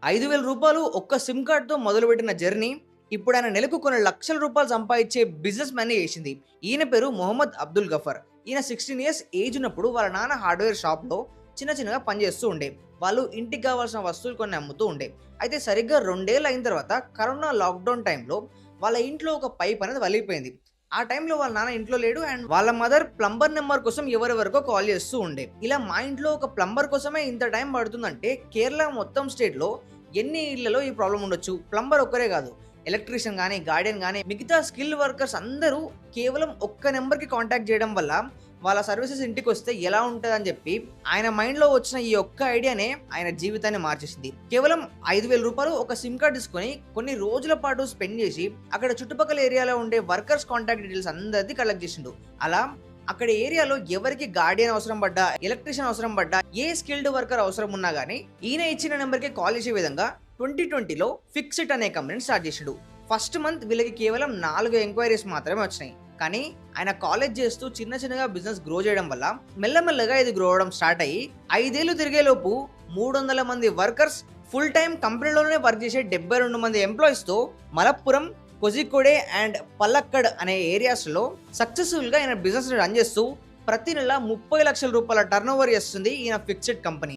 రూ. 5,000 ఒక్క సిమ్ కార్డ్‌తో మొదలుపెట్టిన జర్నీ ఇప్పుడు ఆయన నెలకు కొన్ని లక్షల రూపాయలు సంపాదించే బిజినెస్ మ్యాన్‌ని చేసింది. ఈయన పేరు మొహమ్మద్ అబ్దుల్ గఫర్. ఈయన 16 ఇయర్స్ ఏజ్ ఉన్నప్పుడు వాళ్ళ నాన్న హార్డ్‌వేర్ షాప్‌లో చిన్నగా పనిచేస్తూ ఉండే. వాళ్ళు ఇంటికి కావాల్సిన వస్తువులు కొన్ని అమ్ముతూ ఉండే. అయితే సరిగ్గా 2 ఏళ్ళు అయిన తర్వాత కరోనా లాక్‌డౌన్ టైంలో వాళ్ళ ఇంట్లో ఒక పైప్ అనేది వలిగిపోయింది. ఆ టైంలో వాళ్ళ నాన్న ఇంట్లో లేడు అండ్ వాళ్ళ మదర్ ప్లంబర్ నెంబర్ కోసం ఎవరెవరికో కాల్ చేస్తూ ఉండే. ఇలా మా ఇంట్లో ఒక ప్లంబర్ కోసమే ఇంత టైం పడుతుందంటే కేరళ మొత్తం స్టేట్‌లో ఎన్ని ఇళ్లలో ఈ ప్రాబ్లమ్ ఉండొచ్చు. ప్లంబర్ ఒక్కరే కాదు, ఎలక్ట్రీషియన్ గానీ, గార్డియన్ గానీ మిగతా స్కిల్ వర్కర్స్ అందరూ కేవలం ఒక్క నెంబర్‌కి కాంటాక్ట్ చేయడం వల్ల వాళ్ళ సర్వీసెస్ ఇంటికొస్తే ఎలా ఉంటదని చెప్పి ఆయన మైండ్‌లో వచ్చిన ఈ ఒక్క ఐడియానే ఆయన జీవితాన్ని మార్చేసింది. కేవలం రూ. 5,000 ఒక సిమ్ కార్డ్ తీసుకొని కొన్ని రోజుల పాటు స్పెండ్ చేసి అక్కడ చుట్టుపక్కల ఏరియాలో ఉండే వర్కర్స్ కాంటాక్ట్ డీటెయిల్స్ అందరిది కలెక్ట్ చేసిండు. అలా అక్కడ ఏరియాలో ఎవరికి గార్డియన్ అవసరం పడ్డా, ఎలక్ట్రీషియన్ అవసరం పడ్డా, ఏ స్కిల్డ్ వర్కర్ అవసరం ఉన్నా గానీ ఈయన ఇచ్చిన నెంబర్‌కి కాల్ చేసే విధంగా 2020లో ఫిక్సిట్ అనే కంపెనీని స్టార్ట్ చేసిండు. ఫస్ట్ మంత్ వీళ్ళకి కేవలం 4 ఎంక్వైరీస్ మాత్రమే వచ్చినాయి. కానీ ఆయన కాలేజ్ చేస్తూ చిన్నగా బిజినెస్ గ్రో చేయడం వల్ల మెల్లమెల్లగా ఇది గ్రో అవడం స్టార్ట్ అయ్యి 5 ఏళ్ళు తిరిగేలోపు 300 మంది వర్కర్స్ ఫుల్ టైం కంపెనీలోనే వర్క్ చేసే 72 మంది ఎంప్లాయీస్‌తో మలప్పురం, కోజికోడే అండ్ పల్లక్కడ్ అనే ఏరియాస్‌లో సక్సెస్‌ఫుల్‌గా ఈయన బిజినెస్‌ని రన్ చేస్తూ ప్రతి నెల 30 లక్షల రూపాయల టర్నోవర్ చేస్తుంది ఈయన ఫిక్సిట్ కంపెనీ.